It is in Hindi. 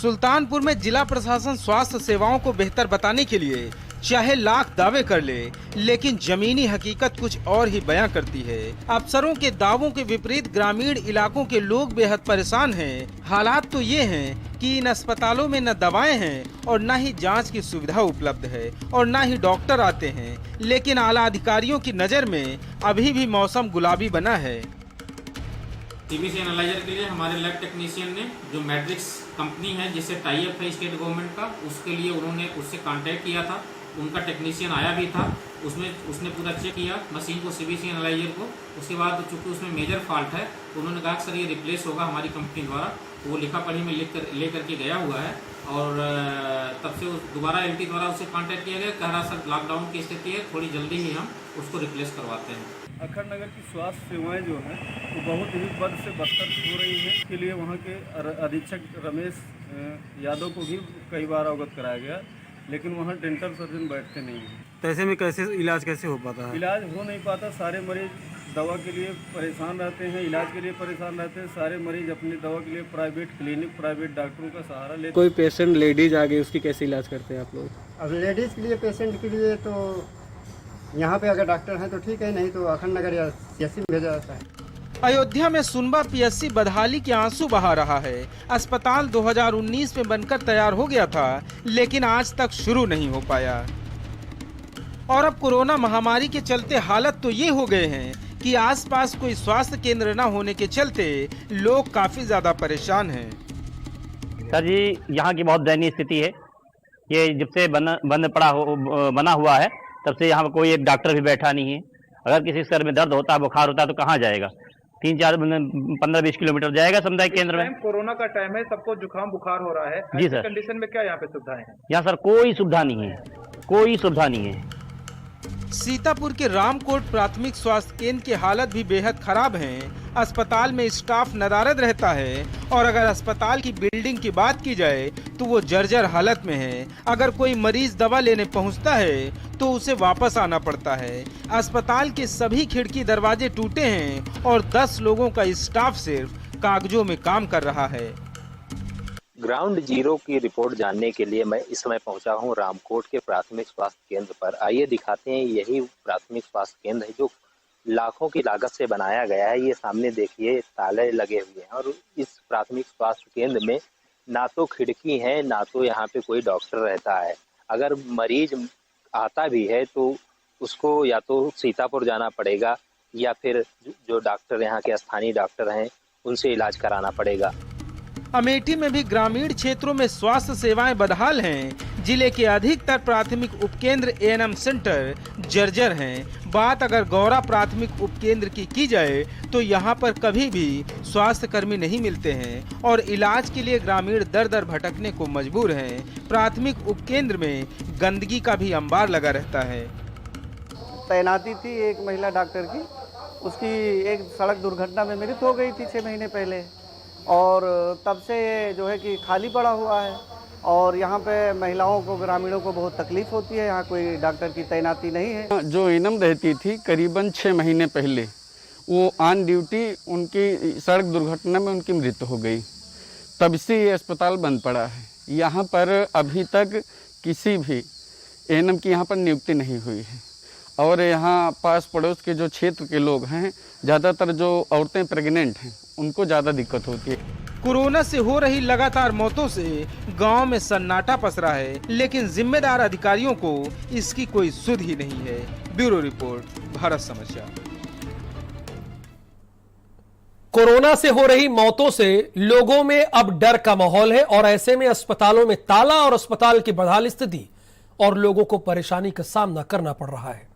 सुल्तानपुर में जिला प्रशासन स्वास्थ्य सेवाओं को बेहतर बताने के लिए चाहे लाख दावे कर ले, लेकिन जमीनी हकीकत कुछ और ही बयां करती है। अफसरों के दावों के विपरीत ग्रामीण इलाकों के लोग बेहद परेशान हैं। हालात तो ये हैं कि इन अस्पतालों में न दवाएं हैं और न ही जांच की सुविधा उपलब्ध है और न ही डॉक्टर आते हैं। लेकिन आला अधिकारियों की नज़र में अभी भी मौसम गुलाबी बना है। सीबीसी एनालाइजर के लिए हमारे लैब टेक्नीशियन ने जो मैट्रिक्स कंपनी है जिससे टाई अप है स्टेट गवर्नमेंट का, उसके लिए उन्होंने उससे कांटेक्ट किया था। उनका टेक्नीशियन आया भी था, उसने पूरा चेक किया मशीन को, सीबीसी एनालाइजर को। उसके बाद चूँकि उसमें मेजर फॉल्ट है तो उन्होंने कहा सर ये रिप्लेस होगा हमारी कंपनी द्वारा। वो लिखा पढ़ी में ले करके गया हुआ है और तब से दोबारा एलटी द्वारा उससे कांटेक्ट किया गया। कह रहा सर लॉकडाउन की स्थिति है, थोड़ी जल्दी ही हम उसको रिप्लेस करवाते हैं। अखंड नगर की स्वास्थ्य सेवाएं जो हैं वो बहुत ही बद से बदतर हो रही हैं। इसके लिए वहाँ के अधीक्षक रमेश यादव को भी कई बार अवगत कराया गया, लेकिन वहाँ डेंटल सर्जन बैठते नहीं हैं। तो ऐसे में इलाज कैसे हो पाता है? इलाज हो नहीं पाता। सारे मरीज दवा के लिए परेशान रहते हैं, इलाज के लिए परेशान रहते हैं। सारे मरीज अपनी दवा के लिए प्राइवेट क्लिनिक, प्राइवेट डॉक्टरों का सहारा लेते। कोई पेशेंट लेडीज आ गई, उसकी कैसे इलाज करते हैं आप लोग? अब लेडीज़ के लिए, पेशेंट के लिए तो यहाँ पे अगर डॉक्टर हैं तो ठीक है, नहीं तो अखंड नगर या सीएससी में भेजा जाता है। अयोध्या में सुनबा पीएससी बदहाली के आंसू बहा रहा है। अस्पताल 2019 में बनकर तैयार हो गया था, लेकिन आज तक शुरू नहीं हो पाया। और अब कोरोना महामारी के चलते हालत तो ये हो गए हैं कि आसपास कोई स्वास्थ्य केंद्र न होने के चलते लोग काफी ज्यादा परेशान हैं। सर जी, यहाँ की बहुत दयनीय स्थिति है। ये जब से बना हुआ है तब से यहाँ पर कोई एक डॉक्टर भी बैठा नहीं है। अगर किसी सर में दर्द होता है, बुखार होता है तो कहाँ जाएगा? 3-4-15-20 किलोमीटर जाएगा सामुदायिक केंद्र में। कोरोना का टाइम है, सबको जुकाम बुखार हो रहा है। जी सर। कंडीशन में क्या यहाँ पे सुविधाएं हैं? यहाँ सर कोई सुविधा नहीं है, कोई सुविधा नहीं है। सीतापुर के रामकोट प्राथमिक स्वास्थ्य केंद्र की हालत भी बेहद खराब है। अस्पताल में स्टाफ नदारद रहता है और अगर अस्पताल की बिल्डिंग की बात की जाए तो वो जर्जर हालत में है। अगर कोई मरीज दवा लेने पहुंचता है तो उसे वापस आना पड़ता है। अस्पताल के सभी खिड़की दरवाजे टूटे हैं और 10 लोगों का स्टाफ सिर्फ कागजों में काम कर रहा है। ग्राउंड जीरो की रिपोर्ट जानने के लिए मैं इस समय पहुंचा हूं रामकोट के प्राथमिक स्वास्थ्य केंद्र पर। आइए दिखाते हैं, यही प्राथमिक स्वास्थ्य केंद्र है जो लाखों की लागत से बनाया गया है। ये सामने देखिए ताले लगे हुए हैं और इस प्राथमिक स्वास्थ्य केंद्र में ना तो खिड़की है, ना तो यहाँ पे कोई डॉक्टर रहता है। अगर मरीज आता भी है तो उसको या तो सीतापुर जाना पड़ेगा या फिर जो डॉक्टर यहाँ के स्थानीय डॉक्टर हैं उनसे इलाज कराना पड़ेगा। अमेठी में भी ग्रामीण क्षेत्रों में स्वास्थ्य सेवाएं बदहाल हैं। जिले के अधिकतर प्राथमिक उपकेंद्र एएनएम सेंटर जर्जर हैं। बात अगर गौरा प्राथमिक उपकेंद्र की जाए तो यहाँ पर कभी भी स्वास्थ्य कर्मी नहीं मिलते हैं और इलाज के लिए ग्रामीण दर दर भटकने को मजबूर हैं। प्राथमिक उपकेंद्र में गंदगी का भी अंबार लगा रहता है। तैनाती थी एक महिला डॉक्टर की, उसकी एक सड़क दुर्घटना में मृत्यु हो गई थी 6 महीने पहले और तब से ये जो है कि खाली पड़ा हुआ है और यहाँ पे महिलाओं को, ग्रामीणों को बहुत तकलीफ होती है। यहाँ कोई डॉक्टर की तैनाती नहीं है। जो एनम रहती थी करीबन 6 महीने पहले, वो ऑन ड्यूटी उनकी सड़क दुर्घटना में उनकी मृत्यु हो गई। तब से ये अस्पताल बंद पड़ा है। यहाँ पर अभी तक किसी भी एनम की यहाँ पर नियुक्ति नहीं हुई है और यहाँ पास पड़ोस के जो क्षेत्र के लोग हैं, ज़्यादातर जो औरतें प्रेग्नेंट हैं, उनको ज़्यादा दिक्कत होती है। कोरोना से हो रही लगातार मौतों से गांव में सन्नाटा पसरा है, लेकिन जिम्मेदार अधिकारियों को इसकी कोई सुध ही नहीं है। ब्यूरो रिपोर्ट, भारत समाचार। कोरोना से हो रही मौतों से लोगों में अब डर का माहौल है और ऐसे में अस्पतालों में ताला और अस्पताल की बदहाल स्थिति और लोगों को परेशानी का सामना करना पड़ रहा है।